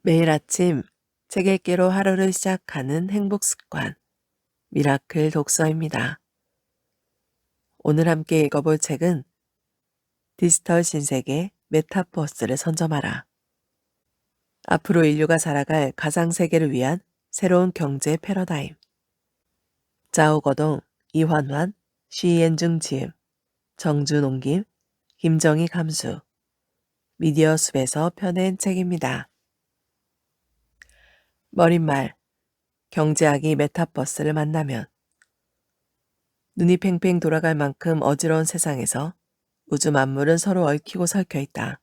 매일 아침 책 읽기로 하루를 시작하는 행복 습관, 미라클 독서입니다. 오늘 함께 읽어볼 책은 디지털 신세계 메타버스를 선점하라. 앞으로 인류가 살아갈 가상세계를 위한 새로운 경제 패러다임. 짜오거동, 이환환, 쉬옌중 지음, 정준옮김, 김정희 감수, 미디어 숲에서 펴낸 책입니다. 머릿말, 경제학이 메타버스를 만나면 눈이 팽팽 돌아갈 만큼 어지러운 세상에서 우주 만물은 서로 얽히고 설켜 있다.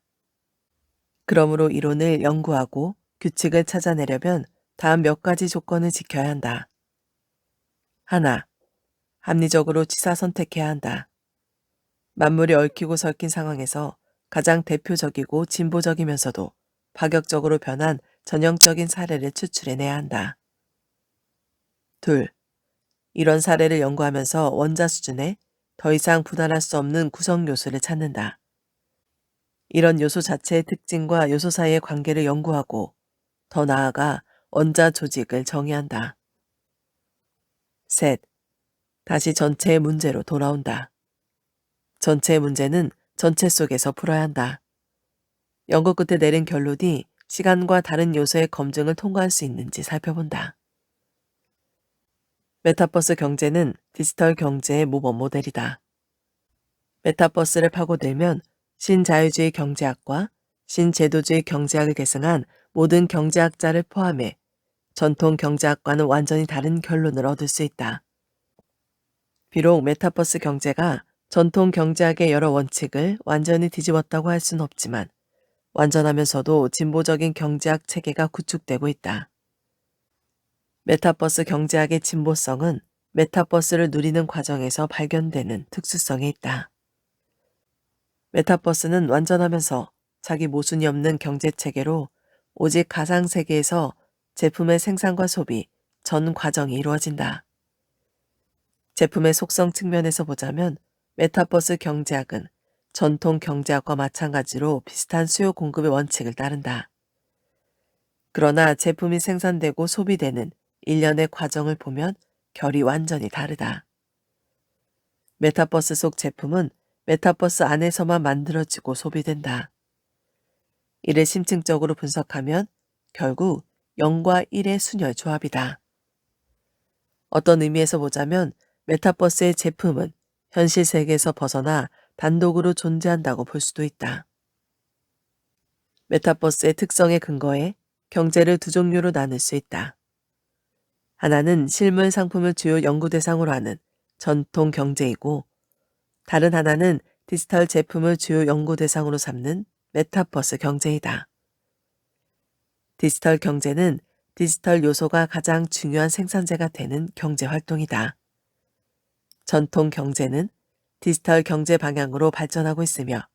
그러므로 이론을 연구하고 규칙을 찾아내려면 다음 몇 가지 조건을 지켜야 한다. 하나, 합리적으로 취사 선택해야 한다. 만물이 얽히고 설킨 상황에서 가장 대표적이고 진보적이면서도 파격적으로 변한 전형적인 사례를 추출해내야 한다. 둘, 이런 사례를 연구하면서 원자 수준에 더 이상 분할할 수 없는 구성 요소를 찾는다. 이런 요소 자체의 특징과 요소 사이의 관계를 연구하고 더 나아가 원자 조직을 정의한다. 셋, 다시 전체의 문제로 돌아온다. 전체의 문제는 전체 속에서 풀어야 한다. 연구 끝에 내린 결론이 시간과 다른 요소의 검증을 통과할 수 있는지 살펴본다. 메타버스 경제는 디지털 경제의 모범 모델이다. 메타버스를 파고들면 신자유주의 경제학과 신제도주의 경제학을 계승한 모든 경제학자를 포함해 전통 경제학과는 완전히 다른 결론을 얻을 수 있다. 비록 메타버스 경제가 전통 경제학의 여러 원칙을 완전히 뒤집었다고 할 수는 없지만 완전하면서도 진보적인 경제학 체계가 구축되고 있다. 메타버스 경제학의 진보성은 메타버스를 누리는 과정에서 발견되는 특수성에 있다. 메타버스는 완전하면서 자기 모순이 없는 경제체계로 오직 가상세계에서 제품의 생산과 소비, 전 과정이 이루어진다. 제품의 속성 측면에서 보자면 메타버스 경제학은 전통 경제학과 마찬가지로 비슷한 수요 공급의 원칙을 따른다. 그러나 제품이 생산되고 소비되는 일련의 과정을 보면 결이 완전히 다르다. 메타버스 속 제품은 메타버스 안에서만 만들어지고 소비된다. 이를 심층적으로 분석하면 결국 0과 1의 순열 조합이다. 어떤 의미에서 보자면 메타버스의 제품은 현실 세계에서 벗어나 단독으로 존재한다고 볼 수도 있다. 메타버스의 특성에 근거해 경제를 두 종류로 나눌 수 있다. 하나는 실물 상품을 주요 연구 대상으로 하는 전통 경제이고 다른 하나는 디지털 제품을 주요 연구 대상으로 삼는 메타버스 경제이다. 디지털 경제는 디지털 요소가 가장 중요한 생산재가 되는 경제 활동이다. 전통 경제는 디지털 경제 방향으로 발전하고 있으며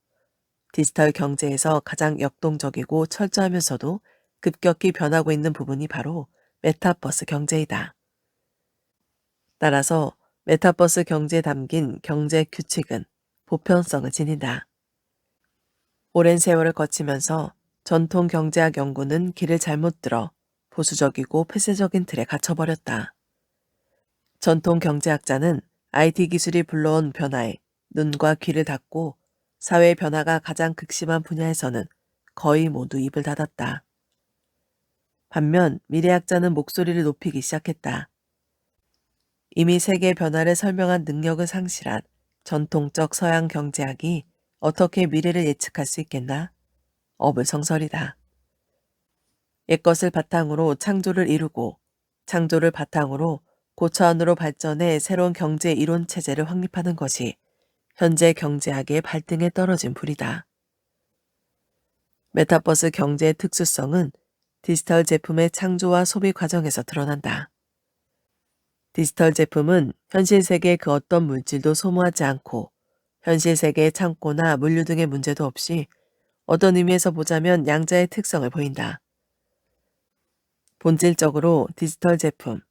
디지털 경제에서 가장 역동적이고 철저하면서도 급격히 변하고 있는 부분이 바로 메타버스 경제이다. 따라서 메타버스 경제에 담긴 경제 규칙은 보편성을 지닌다. 오랜 세월을 거치면서 전통 경제학 연구는 길을 잘못 들어 보수적이고 폐쇄적인 틀에 갇혀버렸다. 전통 경제학자는 IT 기술이 불러온 변화에 눈과 귀를 닫고 사회의 변화가 가장 극심한 분야에서는 거의 모두 입을 닫았다. 반면 미래학자는 목소리를 높이기 시작했다. 이미 세계의 변화를 설명한 능력을 상실한 전통적 서양 경제학이 어떻게 미래를 예측할 수 있겠나? 어불성설이다. 옛것을 바탕으로 창조를 이루고 창조를 바탕으로 고차원으로 발전해 새로운 경제 이론 체제를 확립하는 것이 현재 경제학의 발등에 떨어진 불이다. 메타버스 경제의 특수성은 디지털 제품의 창조와 소비 과정에서 드러난다. 디지털 제품은 현실 세계의 그 어떤 물질도 소모하지 않고 현실 세계의 창고나 물류 등의 문제도 없이 어떤 의미에서 보자면 양자의 특성을 보인다. 본질적으로 디지털 제품,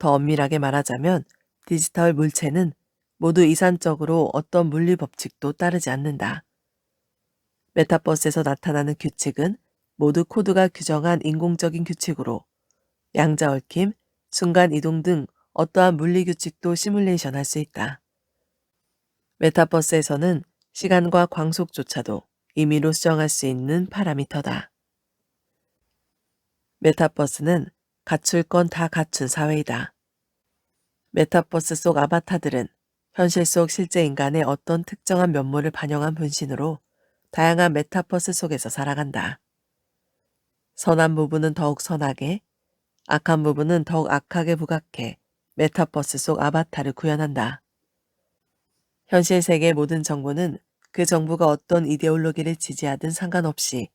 더 엄밀하게 말하자면 디지털 물체는 모두 이산적으로 어떤 물리 법칙도 따르지 않는다. 메타버스에서 나타나는 규칙은 모두 코드가 규정한 인공적인 규칙으로 양자 얽힘, 순간 이동 등 어떠한 물리 규칙도 시뮬레이션 할 수 있다. 메타버스에서는 시간과 광속조차도 임의로 수정할 수 있는 파라미터다. 메타버스는 갖출 건 다 갖춘 사회이다. 메타버스 속 아바타들은 현실 속 실제 인간의 어떤 특정한 면모를 반영한 분신으로 다양한 메타버스 속에서 살아간다. 선한 부분은 더욱 선하게, 악한 부분은 더욱 악하게 부각해 메타버스 속 아바타를 구현한다. 현실 세계의 모든 정보는 그 정부가 어떤 이데올로기를 지지하든 상관없이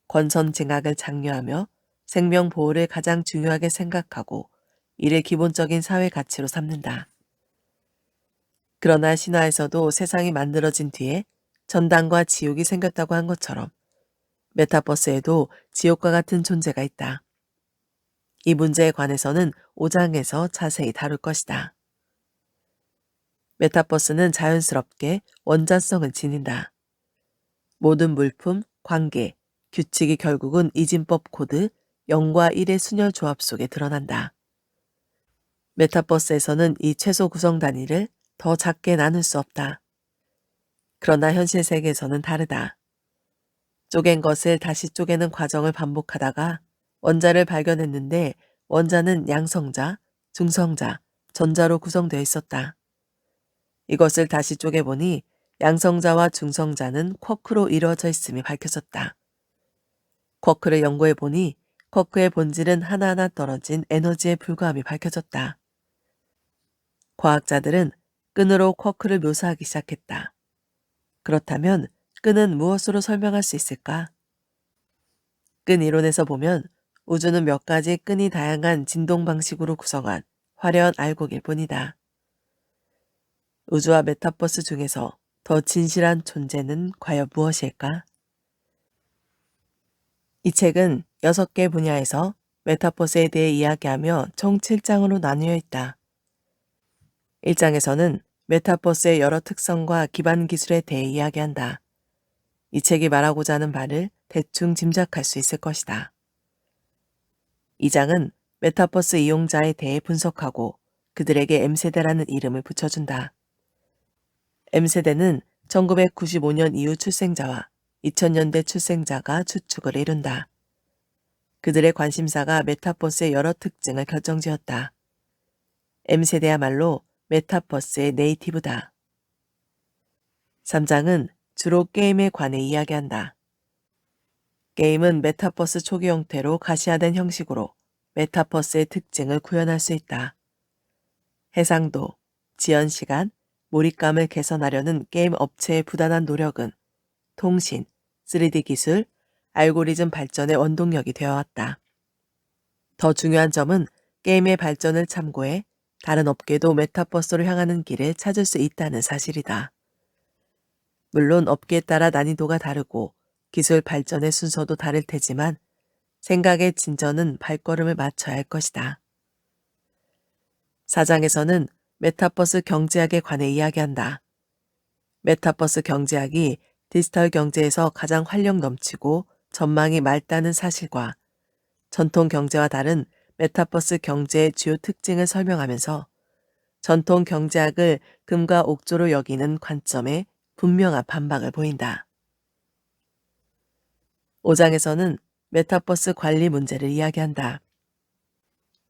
권선징악을 장려하며 생명 보호를 가장 중요하게 생각하고 이를 기본적인 사회 가치로 삼는다. 그러나 신화에서도 세상이 만들어진 뒤에 전당과 지옥이 생겼다고 한 것처럼 메타버스에도 지옥과 같은 존재가 있다. 이 문제에 관해서는 5장에서 자세히 다룰 것이다. 메타버스는 자연스럽게 원자성을 지닌다. 모든 물품, 관계, 규칙이 결국은 이진법 코드 0과 1의 순열 조합 속에 드러난다. 메타버스에서는 이 최소 구성 단위를 더 작게 나눌 수 없다. 그러나 현실 세계에서는 다르다. 쪼갠 것을 다시 쪼개는 과정을 반복하다가 원자를 발견했는데 원자는 양성자, 중성자, 전자로 구성되어 있었다. 이것을 다시 쪼개보니 양성자와 중성자는 쿼크로 이루어져 있음이 밝혀졌다. 쿼크를 연구해보니 쿼크의 본질은 하나하나 떨어진 에너지에 불과함이 밝혀졌다. 과학자들은 끈으로 쿼크를 묘사하기 시작했다. 그렇다면 끈은 무엇으로 설명할 수 있을까? 끈 이론에서 보면 우주는 몇 가지 끈이 다양한 진동 방식으로 구성한 화려한 알곡일 뿐이다. 우주와 메타버스 중에서 더 진실한 존재는 과연 무엇일까? 이 책은 6개 분야에서 메타버스에 대해 이야기하며 총 7장으로 나뉘어 있다. 1장에서는 메타버스의 여러 특성과 기반 기술에 대해 이야기한다. 이 책이 말하고자 하는 바를 대충 짐작할 수 있을 것이다. 2장은 메타버스 이용자에 대해 분석하고 그들에게 M세대라는 이름을 붙여준다. M세대는 1995년 이후 출생자와 2000년대 출생자가 주축을 이룬다. 그들의 관심사가 메타버스의 여러 특징을 결정지었다. M세대야말로 메타버스의 네이티브다. 3장은 주로 게임에 관해 이야기한다. 게임은 메타버스 초기 형태로 가시화된 형식으로 메타버스의 특징을 구현할 수 있다. 해상도, 지연시간, 몰입감을 개선하려는 게임 업체의 부단한 노력은 통신, 3D 기술, 알고리즘 발전의 원동력이 되어왔다. 더 중요한 점은 게임의 발전을 참고해 다른 업계도 메타버스로 향하는 길을 찾을 수 있다는 사실이다. 물론 업계에 따라 난이도가 다르고 기술 발전의 순서도 다를 테지만 생각의 진전은 발걸음을 맞춰야 할 것이다. 4장에서는 메타버스 경제학에 관해 이야기한다. 메타버스 경제학이 디지털 경제에서 가장 활력 넘치고 전망이 맑다는 사실과 전통 경제와 다른 메타버스 경제의 주요 특징을 설명하면서 전통 경제학을 금과 옥조로 여기는 관점에 분명한 반박을 보인다. 5장에서는 메타버스 관리 문제를 이야기한다.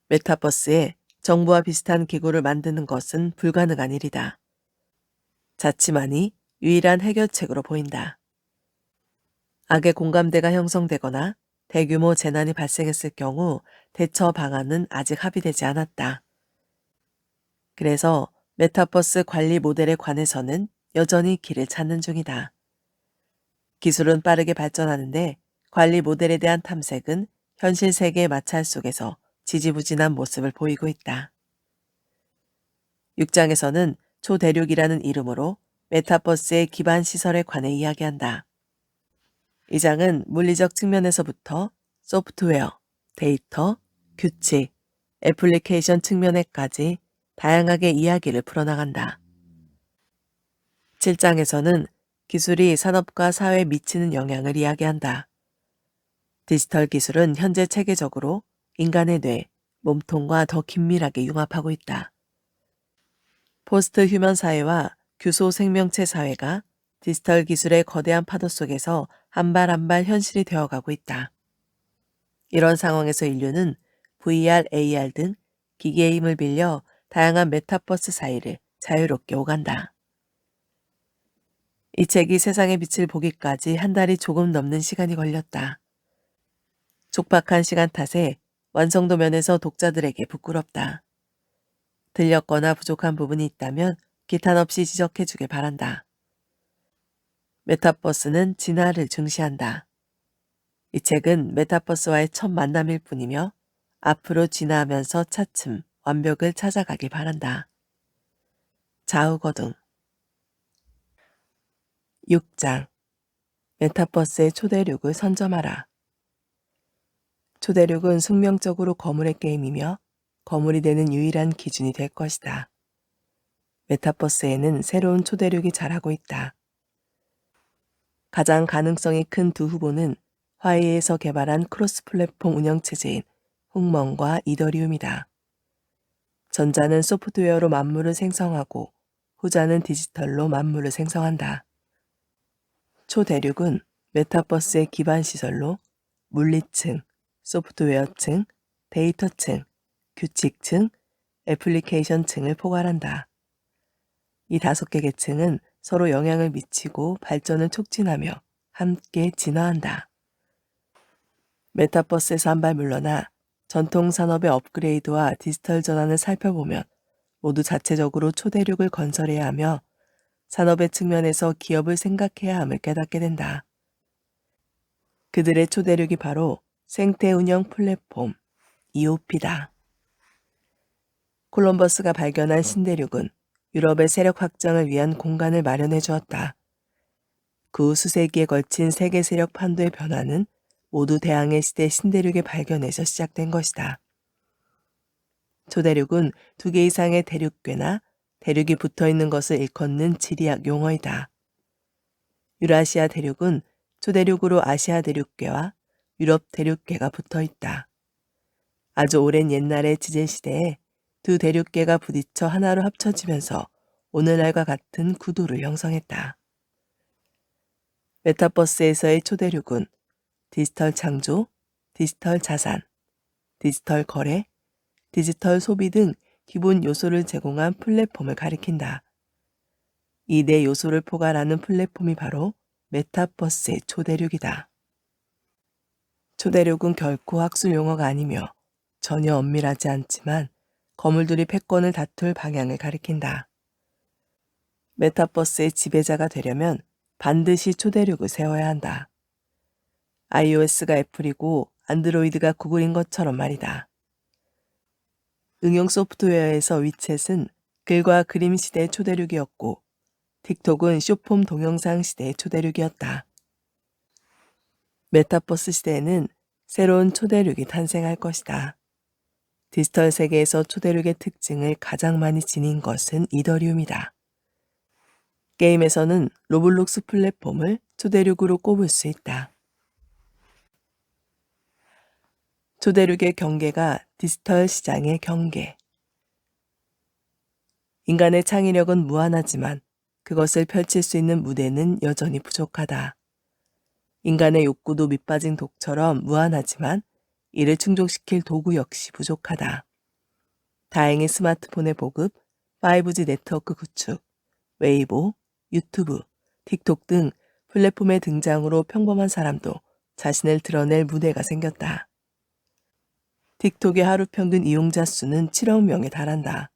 메타버스에 정부와 비슷한 기구를 만드는 것은 불가능한 일이다. 자치만이 유일한 해결책으로 보인다. 악의 공감대가 형성되거나 대규모 재난이 발생했을 경우 대처 방안은 아직 합의되지 않았다. 그래서 메타버스 관리 모델에 관해서는 여전히 길을 찾는 중이다. 기술은 빠르게 발전하는데 관리 모델에 대한 탐색은 현실 세계의 마찰 속에서 지지부진한 모습을 보이고 있다. 6장에서는 초대륙이라는 이름으로 메타버스의 기반 시설에 관해 이야기한다. 이 장은 물리적 측면에서부터 소프트웨어, 데이터, 규칙, 애플리케이션 측면에까지 다양하게 이야기를 풀어나간다. 7장에서는 기술이 산업과 사회에 미치는 영향을 이야기한다. 디지털 기술은 현재 체계적으로 인간의 뇌, 몸통과 더 긴밀하게 융합하고 있다. 포스트 휴먼 사회와 규소 생명체 사회가 디지털 기술의 거대한 파도 속에서 한 발 한 발 현실이 되어가고 있다. 이런 상황에서 인류는 VR, AR 등 기기의 힘을 빌려 다양한 메타버스 사이를 자유롭게 오간다. 이 책이 세상의 빛을 보기까지 한 달이 조금 넘는 시간이 걸렸다. 촉박한 시간 탓에 완성도 면에서 독자들에게 부끄럽다. 들렸거나 부족한 부분이 있다면 기탄 없이 지적해 주길 바란다. 메타버스는 진화를 중시한다. 이 책은 메타버스와의 첫 만남일 뿐이며 앞으로 진화하면서 차츰 완벽을 찾아가길 바란다. 좌우거둥 6장 메타버스의 초대륙을 선점하라. 초대륙은 숙명적으로 거물의 게임이며 거물이 되는 유일한 기준이 될 것이다. 메타버스에는 새로운 초대륙이 자라고 있다. 가장 가능성이 큰 두 후보는 화웨이에서 개발한 크로스 플랫폼 운영체제인 훅먼과 이더리움이다. 전자는 소프트웨어로 만물을 생성하고 후자는 디지털로 만물을 생성한다. 초대륙은 메타버스의 기반 시설로 물리층, 소프트웨어층, 데이터층, 규칙층, 애플리케이션층을 포괄한다. 이 5개 계층은 서로 영향을 미치고 발전을 촉진하며 함께 진화한다. 메타버스에서 한 발 물러나 전통 산업의 업그레이드와 디지털 전환을 살펴보면 모두 자체적으로 초대륙을 건설해야 하며 산업의 측면에서 기업을 생각해야 함을 깨닫게 된다. 그들의 초대륙이 바로 생태 운영 플랫폼 EOP다. 콜럼버스가 발견한 신대륙은 유럽의 세력 확장을 위한 공간을 마련해 주었다. 그 후 수세기에 걸친 세계 세력 판도의 변화는 모두 대항해 시대 신대륙의 발견에서 시작된 것이다. 초대륙은 2개 이상의 대륙괴나 대륙이 붙어있는 것을 일컫는 지리학 용어이다. 유라시아 대륙은 초대륙으로 아시아 대륙괴와 유럽 대륙괴가 붙어있다. 아주 오랜 옛날의 지질 시대에 두 대륙괴가 부딪혀 하나로 합쳐지면서 오늘날과 같은 구도를 형성했다. 메타버스에서의 초대륙은 디지털 창조, 디지털 자산, 디지털 거래, 디지털 소비 등 기본 요소를 제공한 플랫폼을 가리킨다. 이 네 요소를 포괄하는 플랫폼이 바로 메타버스의 초대륙이다. 초대륙은 결코 학술 용어가 아니며 전혀 엄밀하지 않지만 거물들이 패권을 다툴 방향을 가리킨다. 메타버스의 지배자가 되려면 반드시 초대륙을 세워야 한다. iOS가 애플이고 안드로이드가 구글인 것처럼 말이다. 응용 소프트웨어에서 위챗은 글과 그림 시대의 초대륙이었고 틱톡은 쇼폼 동영상 시대의 초대륙이었다. 메타버스 시대에는 새로운 초대륙이 탄생할 것이다. 디지털 세계에서 초대륙의 특징을 가장 많이 지닌 것은 이더리움이다. 게임에서는 로블록스 플랫폼을 초대륙으로 꼽을 수 있다. 초대륙의 경계가 디지털 시장의 경계. 인간의 창의력은 무한하지만 그것을 펼칠 수 있는 무대는 여전히 부족하다. 인간의 욕구도 밑빠진 독처럼 무한하지만 이를 충족시킬 도구 역시 부족하다. 다행히 스마트폰의 보급, 5G 네트워크 구축, 웨이보, 유튜브, 틱톡 등 플랫폼의 등장으로 평범한 사람도 자신을 드러낼 무대가 생겼다. 틱톡의 하루 평균 이용자 수는 7억 명에 달한다.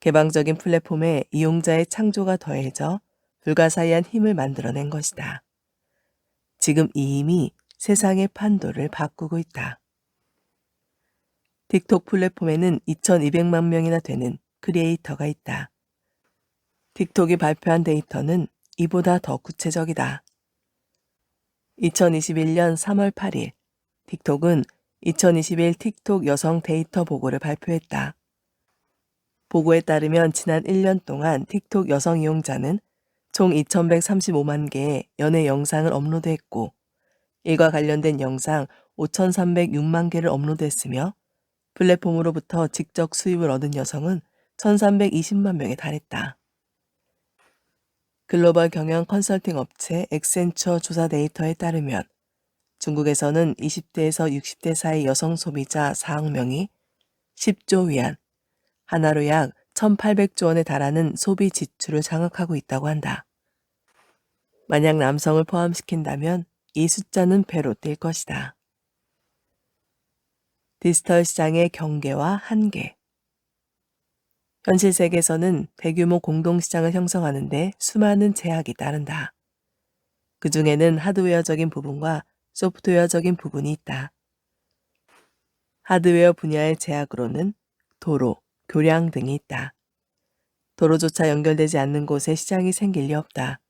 개방적인 플랫폼에 이용자의 창조가 더해져 불가사의한 힘을 만들어낸 것이다. 지금 이 힘이 세상의 판도를 바꾸고 있다. 틱톡 플랫폼에는 2,200만 명이나 되는 크리에이터가 있다. 틱톡이 발표한 데이터는 이보다 더 구체적이다. 2021년 3월 8일, 틱톡은 2021 틱톡 여성 데이터 보고를 발표했다. 보고에 따르면 지난 1년 동안 틱톡 여성 이용자는 총 2,135만 개의 연애 영상을 업로드했고 이와 관련된 영상 5,306만 개를 업로드했으며 플랫폼으로부터 직접 수입을 얻은 여성은 1,320만 명에 달했다. 글로벌 경영 컨설팅 업체 엑센처 조사 데이터에 따르면 중국에서는 20대에서 60대 사이 여성 소비자 4억 명이 10조 위안, 하나로 약 1,800조 원에 달하는 소비 지출을 장악하고 있다고 한다. 만약 남성을 포함시킨다면 이 숫자는 배로 뛸 것이다. 디지털 시장의 경계와 한계. 현실 세계에서는 대규모 공동시장을 형성하는 데 수많은 제약이 따른다. 그 중에는 하드웨어적인 부분과 소프트웨어적인 부분이 있다. 하드웨어 분야의 제약으로는 도로, 교량 등이 있다. 도로조차 연결되지 않는 곳에 시장이 생길 리 없다.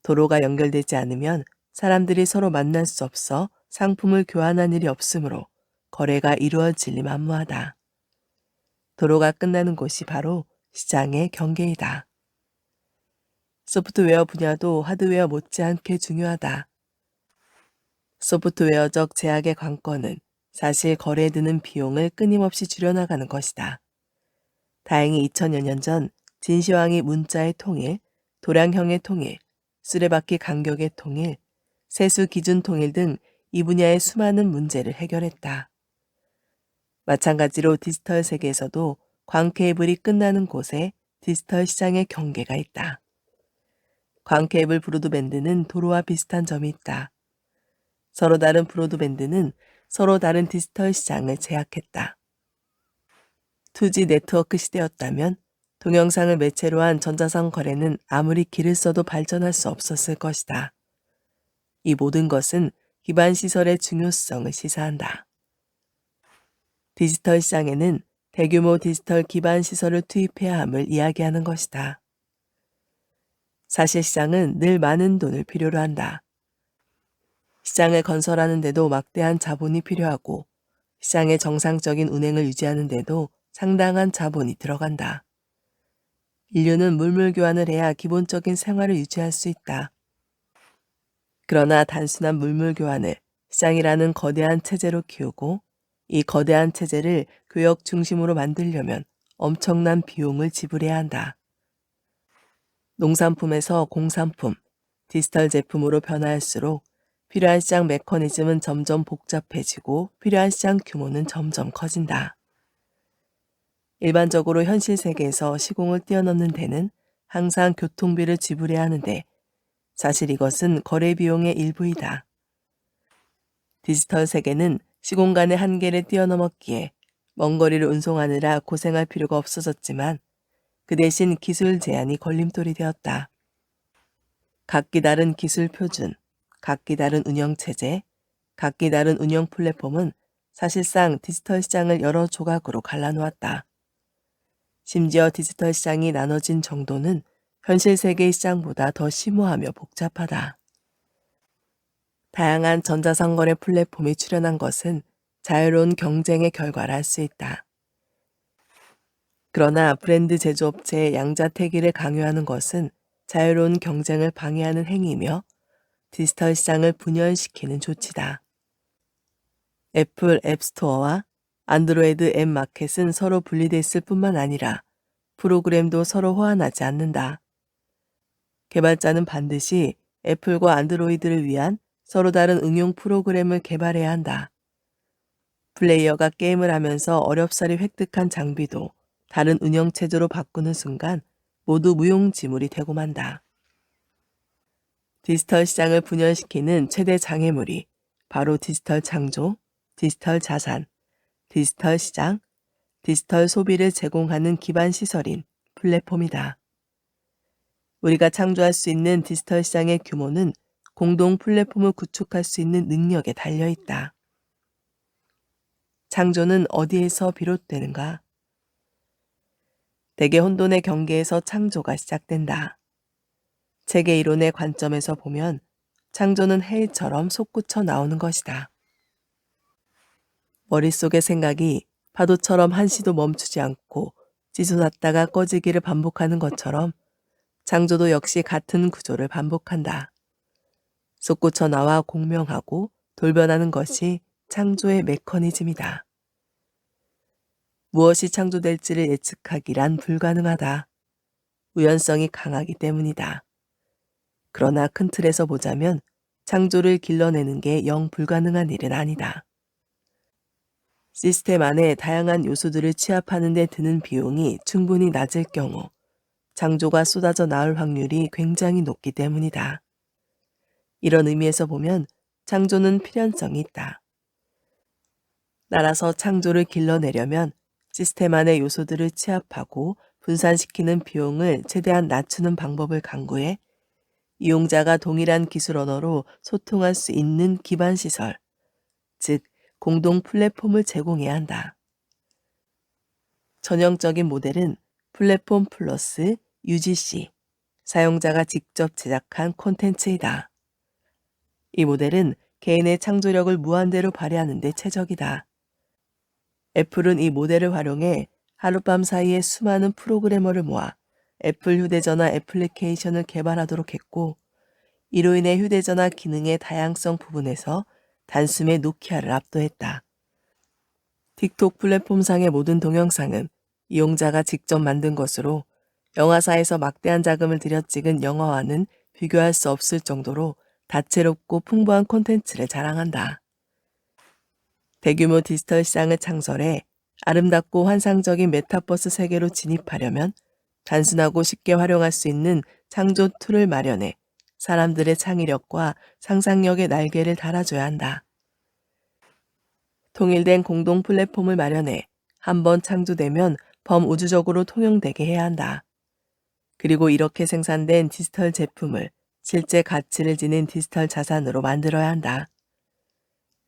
도로가 연결되지 않으면 사람들이 서로 만날 수 없어 상품을 교환한 일이 없으므로 거래가 이루어질 리 만무하다. 도로가 끝나는 곳이 바로 시장의 경계이다. 소프트웨어 분야도 하드웨어 못지않게 중요하다. 소프트웨어적 제약의 관건은 사실 거래에 드는 비용을 끊임없이 줄여나가는 것이다. 다행히 2000여 년 전 진시황이 문자의 통일, 도량형의 통일, 수레바퀴 간격의 통일, 세수 기준 통일 등 이 분야의 수많은 문제를 해결했다. 마찬가지로 디지털 세계에서도 광 케이블이 끝나는 곳에 디지털 시장의 경계가 있다. 광 케이블 브로드밴드는 도로와 비슷한 점이 있다. 서로 다른 브로드밴드는 서로 다른 디지털 시장을 제약했다. 2G 네트워크 시대였다면 동영상을 매체로 한 전자상 거래는 아무리 길을 써도 발전할 수 없었을 것이다. 이 모든 것은 기반 시설의 중요성을 시사한다. 디지털 시장에는 대규모 디지털 기반 시설을 투입해야 함을 이야기하는 것이다. 사실 시장은 늘 많은 돈을 필요로 한다. 시장을 건설하는 데도 막대한 자본이 필요하고 시장의 정상적인 운행을 유지하는 데도 상당한 자본이 들어간다. 인류는 물물 교환을 해야 기본적인 생활을 유지할 수 있다. 그러나 단순한 물물 교환을 시장이라는 거대한 체제로 키우고 이 거대한 체제를 교역 중심으로 만들려면 엄청난 비용을 지불해야 한다. 농산품에서 공산품, 디지털 제품으로 변화할수록 필요한 시장 메커니즘은 점점 복잡해지고 필요한 시장 규모는 점점 커진다. 일반적으로 현실 세계에서 시공을 뛰어넘는 데는 항상 교통비를 지불해야 하는데 사실 이것은 거래 비용의 일부이다. 디지털 세계는 시공간의 한계를 뛰어넘었기에 먼 거리를 운송하느라 고생할 필요가 없어졌지만 그 대신 기술 제한이 걸림돌이 되었다. 각기 다른 기술 표준, 각기 다른 운영 체제, 각기 다른 운영 플랫폼은 사실상 디지털 시장을 여러 조각으로 갈라놓았다. 심지어 디지털 시장이 나눠진 정도는 현실 세계의 시장보다 더 심오하며 복잡하다. 다양한 전자상거래 플랫폼이 출현한 것은 자유로운 경쟁의 결과라 할 수 있다. 그러나 브랜드 제조업체의 양자택일을 강요하는 것은 자유로운 경쟁을 방해하는 행위이며 디지털 시장을 분열시키는 조치다. 애플 앱스토어와 안드로이드 앱 마켓은 서로 분리돼 있을 뿐만 아니라 프로그램도 서로 호환하지 않는다. 개발자는 반드시 애플과 안드로이드를 위한 서로 다른 응용 프로그램을 개발해야 한다. 플레이어가 게임을 하면서 어렵사리 획득한 장비도 다른 운영체제로 바꾸는 순간 모두 무용지물이 되고 만다. 디지털 시장을 분열시키는 최대 장애물이 바로 디지털 창조, 디지털 자산, 디지털 시장, 디지털 소비를 제공하는 기반 시설인 플랫폼이다. 우리가 창조할 수 있는 디지털 시장의 규모는 공동 플랫폼을 구축할 수 있는 능력에 달려 있다. 창조는 어디에서 비롯되는가? 대개 혼돈의 경계에서 창조가 시작된다. 체계 이론의 관점에서 보면 창조는 해일처럼 솟구쳐 나오는 것이다. 머릿속의 생각이 파도처럼 한시도 멈추지 않고 찌솟았다가 꺼지기를 반복하는 것처럼 창조도 역시 같은 구조를 반복한다. 솟구쳐 나와 공명하고 돌변하는 것이 창조의 메커니즘이다. 무엇이 창조될지를 예측하기란 불가능하다. 우연성이 강하기 때문이다. 그러나 큰 틀에서 보자면 창조를 길러내는 게 영 불가능한 일은 아니다. 시스템 안에 다양한 요소들을 취합하는 데 드는 비용이 충분히 낮을 경우 창조가 쏟아져 나올 확률이 굉장히 높기 때문이다. 이런 의미에서 보면 창조는 필연성이 있다. 따라서 창조를 길러내려면 시스템 안의 요소들을 취합하고 분산시키는 비용을 최대한 낮추는 방법을 강구해 이용자가 동일한 기술 언어로 소통할 수 있는 기반 시설, 즉 공동 플랫폼을 제공해야 한다. 전형적인 모델은 플랫폼 플러스 UGC, 사용자가 직접 제작한 콘텐츠이다. 이 모델은 개인의 창조력을 무한대로 발휘하는 데 최적이다. 애플은 이 모델을 활용해 하룻밤 사이에 수많은 프로그래머를 모아 애플 휴대전화 애플리케이션을 개발하도록 했고, 이로 인해 휴대전화 기능의 다양성 부분에서 단숨에 노키아를 압도했다. 틱톡 플랫폼상의 모든 동영상은 이용자가 직접 만든 것으로 영화사에서 막대한 자금을 들여 찍은 영화와는 비교할 수 없을 정도로 다채롭고 풍부한 콘텐츠를 자랑한다. 대규모 디지털 시장을 창설해 아름답고 환상적인 메타버스 세계로 진입하려면 단순하고 쉽게 활용할 수 있는 창조 툴을 마련해 사람들의 창의력과 상상력의 날개를 달아줘야 한다. 통일된 공동 플랫폼을 마련해 한번 창조되면 범우주적으로 통용되게 해야 한다. 그리고 이렇게 생산된 디지털 제품을 실제 가치를 지닌 디지털 자산으로 만들어야 한다.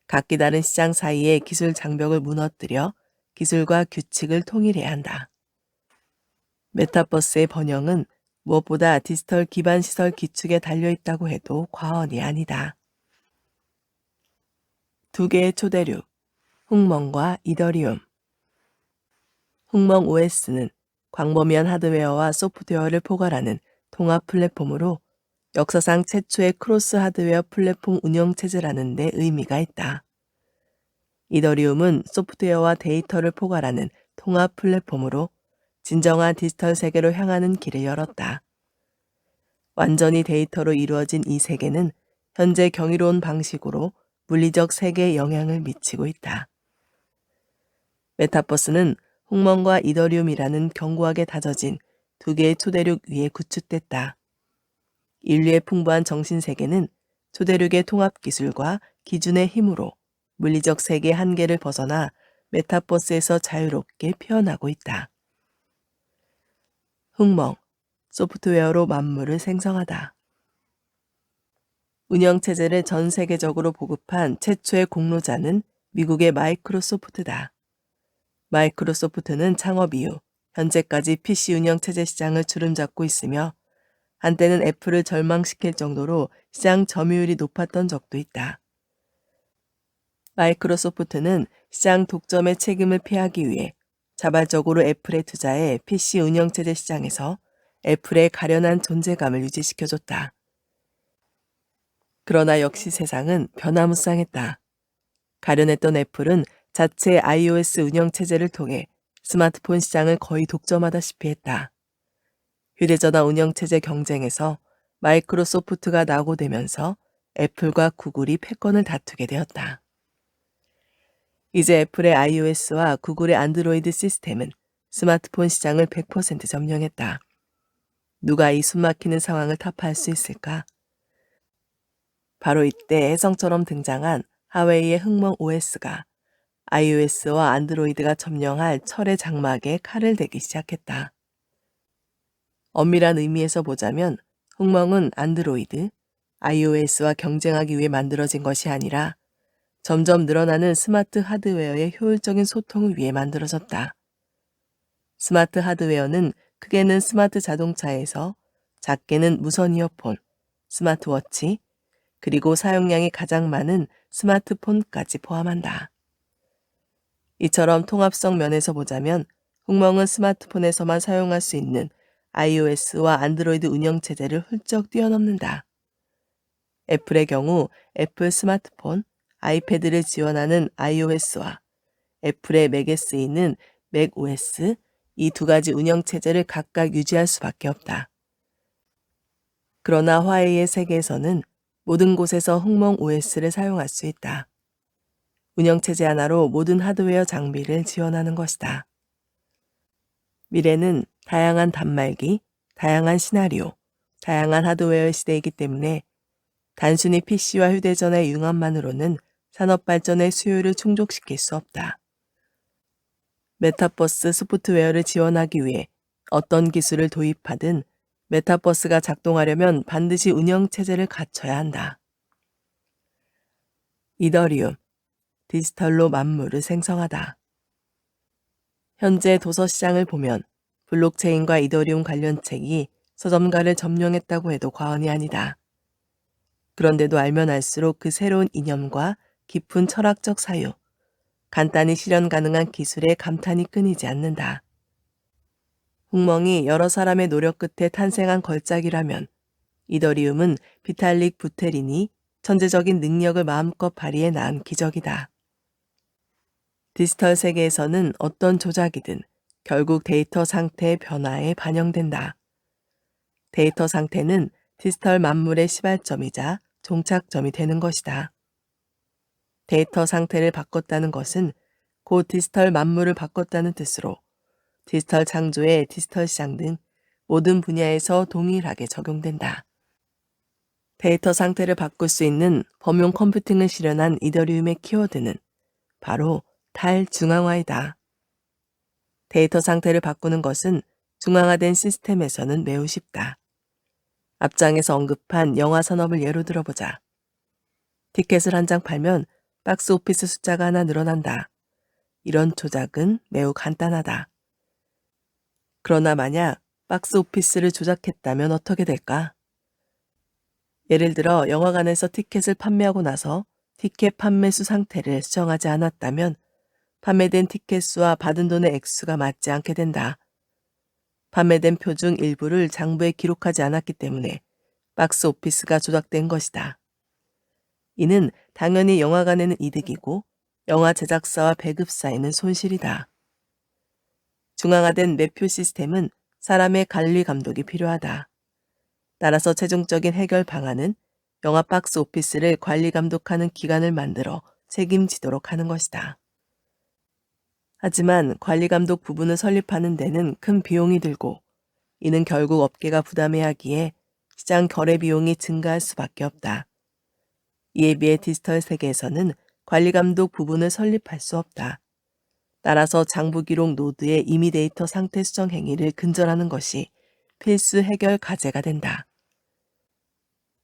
각기 다른 시장 사이의 기술 장벽을 무너뜨려 기술과 규칙을 통일해야 한다. 메타버스의 번영은 무엇보다 디지털 기반 시설 기축에 달려있다고 해도 과언이 아니다. 두 개의 초대륙, 흑멍과 이더리움. 흑멍 OS는 광범위한 하드웨어와 소프트웨어를 포괄하는 통합 플랫폼으로 역사상 최초의 크로스 하드웨어 플랫폼 운영체제라는 데 의미가 있다. 이더리움은 소프트웨어와 데이터를 포괄하는 통합 플랫폼으로 진정한 디지털 세계로 향하는 길을 열었다. 완전히 데이터로 이루어진 이 세계는 현재 경이로운 방식으로 물리적 세계에 영향을 미치고 있다. 메타버스는 흑멍과 이더리움이라는 견고하게 다져진 두 개의 초대륙 위에 구축됐다. 인류의 풍부한 정신세계는 초대륙의 통합기술과 기준의 힘으로 물리적 세계의 한계를 벗어나 메타버스에서 자유롭게 피어나고 있다. 흑멍, 소프트웨어로 만물을 생성하다. 운영체제를 전 세계적으로 보급한 최초의 공로자는 미국의 마이크로소프트다. 마이크로소프트는 창업 이후 현재까지 PC 운영체제 시장을 주름잡고 있으며 한때는 애플을 절망시킬 정도로 시장 점유율이 높았던 적도 있다. 마이크로소프트는 시장 독점의 책임을 피하기 위해 자발적으로 애플에 투자해 PC 운영체제 시장에서 애플의 가련한 존재감을 유지시켜줬다. 그러나 역시 세상은 변화무쌍했다. 가련했던 애플은 자체 iOS 운영체제를 통해 스마트폰 시장을 거의 독점하다시피 했다. 휴대전화 운영체제 경쟁에서 마이크로소프트가 낙오되면서 애플과 구글이 패권을 다투게 되었다. 이제 애플의 iOS와 구글의 안드로이드 시스템은 스마트폰 시장을 100% 점령했다. 누가 이 숨막히는 상황을 타파할 수 있을까? 바로 이때 혜성처럼 등장한 하웨이의 흑멍 OS가 iOS와 안드로이드가 점령할 철의 장막에 칼을 대기 시작했다. 엄밀한 의미에서 보자면 흑멍은 안드로이드, iOS와 경쟁하기 위해 만들어진 것이 아니라 점점 늘어나는 스마트 하드웨어의 효율적인 소통을 위해 만들어졌다. 스마트 하드웨어는 크게는 스마트 자동차에서 작게는 무선 이어폰, 스마트워치, 그리고 사용량이 가장 많은 스마트폰까지 포함한다. 이처럼 통합성 면에서 보자면 흑멍은 스마트폰에서만 사용할 수 있는 iOS와 안드로이드 운영체제를 훌쩍 뛰어넘는다. 애플의 경우 애플 스마트폰, 아이패드를 지원하는 iOS와 애플의 맥에 쓰이는 맥OS, 이 두 가지 운영체제를 각각 유지할 수밖에 없다. 그러나 화웨이의 세계에서는 모든 곳에서 흥몽 OS를 사용할 수 있다. 운영체제 하나로 모든 하드웨어 장비를 지원하는 것이다. 미래는 다양한 단말기, 다양한 시나리오, 다양한 하드웨어의 시대이기 때문에 단순히 PC와 휴대전화의 융합만으로는 산업 발전의 수요를 충족시킬 수 없다. 메타버스 소프트웨어를 지원하기 위해 어떤 기술을 도입하든 메타버스가 작동하려면 반드시 운영체제를 갖춰야 한다. 이더리움, 디지털로 만물을 생성하다. 현재 도서 시장을 보면 블록체인과 이더리움 관련 책이 서점가를 점령했다고 해도 과언이 아니다. 그런데도 알면 알수록 그 새로운 이념과 깊은 철학적 사유, 간단히 실현 가능한 기술에 감탄이 끊이지 않는다. 흥멍이 여러 사람의 노력 끝에 탄생한 걸작이라면 이더리움은 비탈릭 부테린이 천재적인 능력을 마음껏 발휘해 낳은 기적이다. 디지털 세계에서는 어떤 조작이든 결국 데이터 상태의 변화에 반영된다. 데이터 상태는 디지털 만물의 시발점이자 종착점이 되는 것이다. 데이터 상태를 바꿨다는 것은 곧 디지털 만물을 바꿨다는 뜻으로 디지털 창조의 디지털 시장 등 모든 분야에서 동일하게 적용된다. 데이터 상태를 바꿀 수 있는 범용 컴퓨팅을 실현한 이더리움의 키워드는 바로 탈중앙화이다. 데이터 상태를 바꾸는 것은 중앙화된 시스템에서는 매우 쉽다. 앞장에서 언급한 영화 산업을 예로 들어보자. 티켓을 한 장 팔면 박스 오피스 숫자가 하나 늘어난다. 이런 조작은 매우 간단하다. 그러나 만약 박스 오피스를 조작했다면 어떻게 될까? 예를 들어 영화관에서 티켓을 판매하고 나서 티켓 판매수 상태를 수정하지 않았다면 판매된 티켓 수와 받은 돈의 액수가 맞지 않게 된다. 판매된 표 중 일부를 장부에 기록하지 않았기 때문에 박스 오피스가 조작된 것이다. 이는 당연히 영화관에는 이득이고 영화 제작사와 배급사에는 손실이다. 중앙화된 매표 시스템은 사람의 관리 감독이 필요하다. 따라서 최종적인 해결 방안은 영화 박스 오피스를 관리 감독하는 기관을 만들어 책임지도록 하는 것이다. 하지만 관리 감독 부분을 설립하는 데는 큰 비용이 들고 이는 결국 업계가 부담해야 하기에 시장 거래 비용이 증가할 수밖에 없다. 이에 비해 디지털 세계에서는 관리 감독 부분을 설립할 수 없다. 따라서 장부 기록 노드의 임의 데이터 상태 수정 행위를 근절하는 것이 필수 해결 과제가 된다.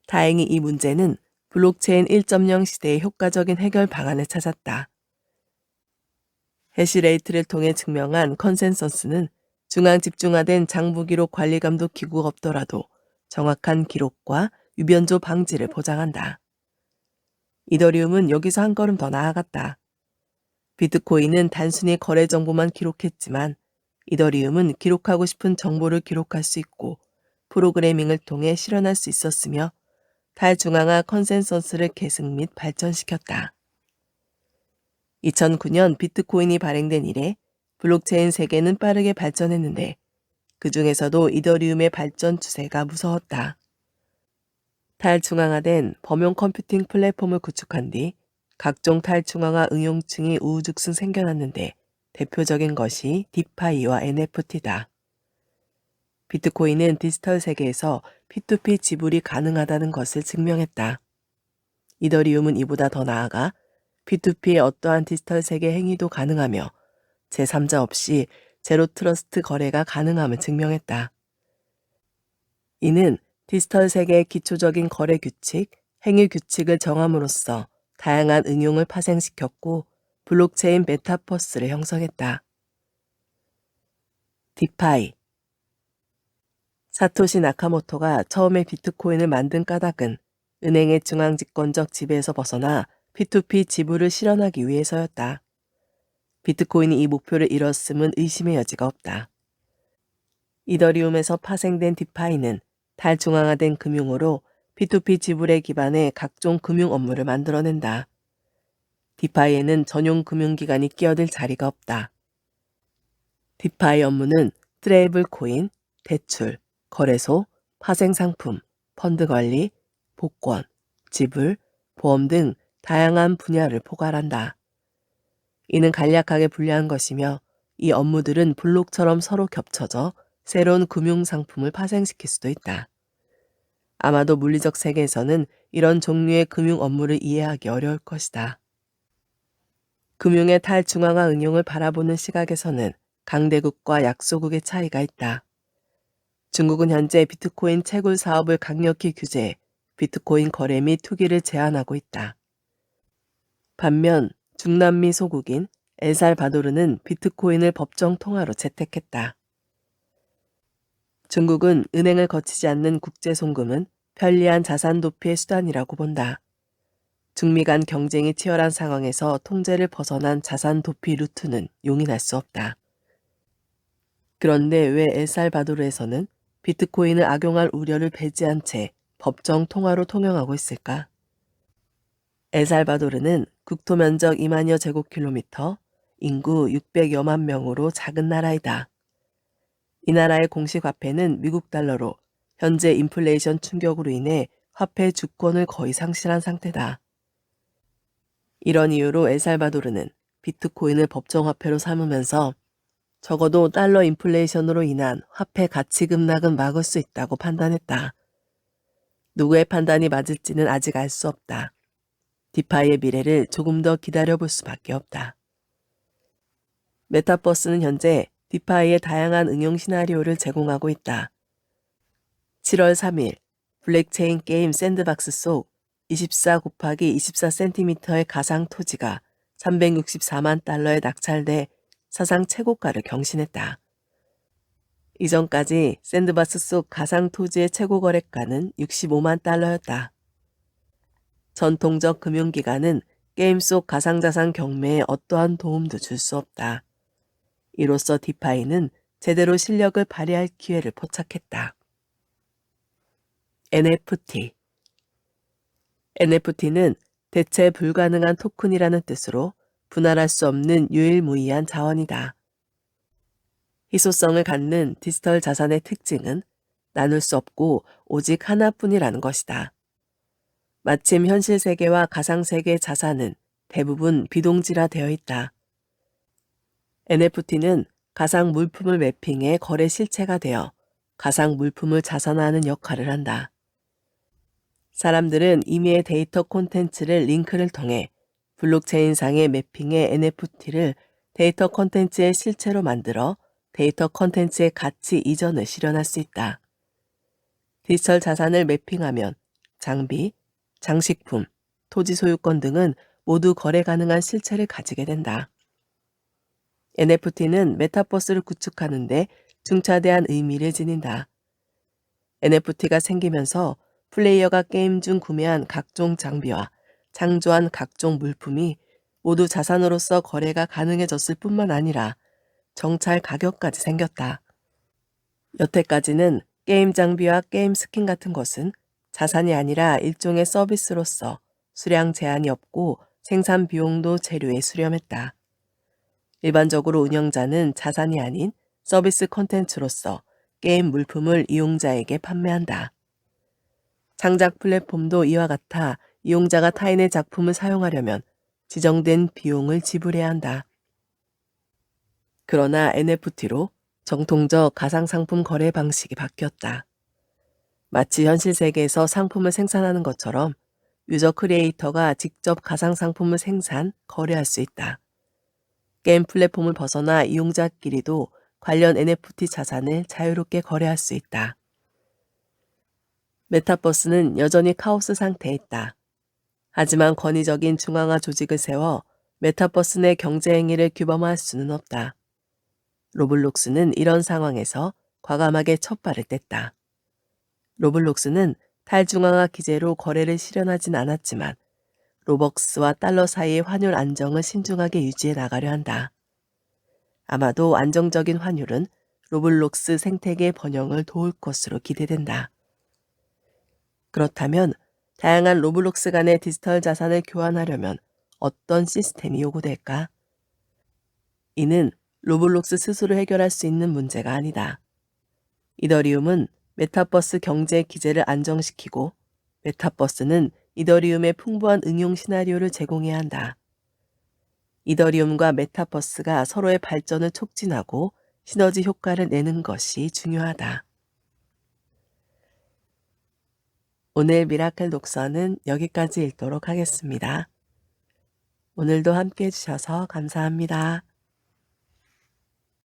다행히 이 문제는 블록체인 1.0 시대의 효과적인 해결 방안을 찾았다. 해시레이트를 통해 증명한 컨센서스는 중앙 집중화된 장부 기록 관리 감독 기구가 없더라도 정확한 기록과 유변조 방지를 보장한다. 이더리움은 여기서 한 걸음 더 나아갔다. 비트코인은 단순히 거래 정보만 기록했지만 이더리움은 기록하고 싶은 정보를 기록할 수 있고 프로그래밍을 통해 실현할 수 있었으며 탈중앙화 컨센서스를 계승 및 발전시켰다. 2009년 비트코인이 발행된 이래 블록체인 세계는 빠르게 발전했는데 그 중에서도 이더리움의 발전 추세가 무서웠다. 탈중앙화된 범용 컴퓨팅 플랫폼을 구축한 뒤 각종 탈중앙화 응용층이 우후죽순 생겨났는데 대표적인 것이 디파이와 NFT다. 비트코인은 디지털 세계에서 P2P 지불이 가능하다는 것을 증명했다. 이더리움은 이보다 더 나아가 P2P의 어떠한 디지털 세계 행위도 가능하며 제3자 없이 제로 트러스트 거래가 가능함을 증명했다. 이는 디지털 세계의 기초적인 거래 규칙, 행위 규칙을 정함으로써 다양한 응용을 파생시켰고 블록체인 메타버스를 형성했다. 디파이 사토시 나카모토가 처음에 비트코인을 만든 까닭은 은행의 중앙집권적 지배에서 벗어나 P2P 지불을 실현하기 위해서였다. 비트코인이 이 목표를 이뤘음은 의심의 여지가 없다. 이더리움에서 파생된 디파이는 탈중앙화된 금융으로 P2P 지불에 기반해 각종 금융 업무를 만들어낸다. 디파이에는 전용 금융기관이 끼어들 자리가 없다. 디파이 업무는 트레이블 코인, 대출, 거래소, 파생상품, 펀드 관리, 복권, 지불, 보험 등 다양한 분야를 포괄한다. 이는 간략하게 분류한 것이며 이 업무들은 블록처럼 서로 겹쳐져 새로운 금융상품을 파생시킬 수도 있다. 아마도 물리적 세계에서는 이런 종류의 금융 업무를 이해하기 어려울 것이다. 금융의 탈중앙화 응용을 바라보는 시각에서는 강대국과 약소국의 차이가 있다. 중국은 현재 비트코인 채굴 사업을 강력히 규제해 비트코인 거래 및 투기를 제한하고 있다. 반면 중남미 소국인 엘살바도르는 비트코인을 법정 통화로 채택했다. 중국은 은행을 거치지 않는 국제 송금은 편리한 자산 도피의 수단이라고 본다. 중미 간 경쟁이 치열한 상황에서 통제를 벗어난 자산 도피 루트는 용인할 수 없다. 그런데 왜 엘살바도르에서는 비트코인을 악용할 우려를 배제한 채 법정 통화로 통용하고 있을까? 엘살바도르는 국토 면적 2만여 제곱킬로미터, 인구 600여만 명으로 작은 나라이다. 이 나라의 공식 화폐는 미국 달러로 현재 인플레이션 충격으로 인해 화폐 주권을 거의 상실한 상태다. 이런 이유로 엘살바도르는 비트코인을 법정화폐로 삼으면서 적어도 달러 인플레이션으로 인한 화폐 가치 급락은 막을 수 있다고 판단했다. 누구의 판단이 맞을지는 아직 알 수 없다. 디파이의 미래를 조금 더 기다려볼 수밖에 없다. 메타버스는 현재 디파이의 다양한 응용 시나리오를 제공하고 있다. 7월 3일 블랙체인 게임 샌드박스 속 24 곱하기 24cm의 가상 토지가 364만 달러에 낙찰돼 사상 최고가를 경신했다. 이전까지 샌드박스 속 가상 토지의 최고 거래가는 65만 달러였다. 전통적 금융기관은 게임 속 가상자산 경매에 어떠한 도움도 줄 수 없다. 이로써 디파이는 제대로 실력을 발휘할 기회를 포착했다. NFT는 대체 불가능한 토큰이라는 뜻으로 분할할 수 없는 유일무이한 자원이다. 희소성을 갖는 디지털 자산의 특징은 나눌 수 없고 오직 하나뿐이라는 것이다. 마침 현실 세계와 가상 세계의 자산은 대부분 비동질화되어 있다. NFT는 가상 물품을 매핑해 거래 실체가 되어 가상 물품을 자산화하는 역할을 한다. 사람들은 임의의 데이터 콘텐츠를 링크를 통해 블록체인상의 매핑의 NFT를 데이터 콘텐츠의 실체로 만들어 데이터 콘텐츠의 가치 이전을 실현할 수 있다. 디지털 자산을 매핑하면 장비, 장식품, 토지 소유권 등은 모두 거래 가능한 실체를 가지게 된다. NFT는 메타버스를 구축하는 데 중차대한 의미를 지닌다. NFT가 생기면서 플레이어가 게임 중 구매한 각종 장비와 창조한 각종 물품이 모두 자산으로서 거래가 가능해졌을 뿐만 아니라 정찰 가격까지 생겼다. 여태까지는 게임 장비와 게임 스킨 같은 것은 자산이 아니라 일종의 서비스로서 수량 제한이 없고 생산 비용도 재료에 수렴했다. 일반적으로 운영자는 자산이 아닌 서비스 콘텐츠로서 게임 물품을 이용자에게 판매한다. 창작 플랫폼도 이와 같아 이용자가 타인의 작품을 사용하려면 지정된 비용을 지불해야 한다. 그러나 NFT로 정통적 가상상품 거래 방식이 바뀌었다. 마치 현실 세계에서 상품을 생산하는 것처럼 유저 크리에이터가 직접 가상상품을 생산, 거래할 수 있다. 게임 플랫폼을 벗어나 이용자끼리도 관련 NFT 자산을 자유롭게 거래할 수 있다. 메타버스는 여전히 카오스 상태에 있다. 하지만 권위적인 중앙화 조직을 세워 메타버스 내 경제 행위를 규범화할 수는 없다. 로블록스는 이런 상황에서 과감하게 첫 발을 뗐다. 로블록스는 탈중앙화 기제로 거래를 실현하진 않았지만 로벅스와 달러 사이의 환율 안정을 신중하게 유지해 나가려 한다. 아마도 안정적인 환율은 로블록스 생태계 번영을 도울 것으로 기대된다. 그렇다면 다양한 로블록스 간의 디지털 자산을 교환하려면 어떤 시스템이 요구될까? 이는 로블록스 스스로 해결할 수 있는 문제가 아니다. 이더리움은 메타버스 경제 기제를 안정시키고 메타버스는 이더리움의 풍부한 응용 시나리오를 제공해야 한다. 이더리움과 메타버스가 서로의 발전을 촉진하고 시너지 효과를 내는 것이 중요하다. 오늘 미라클 독서는 여기까지 읽도록 하겠습니다. 오늘도 함께 해주셔서 감사합니다.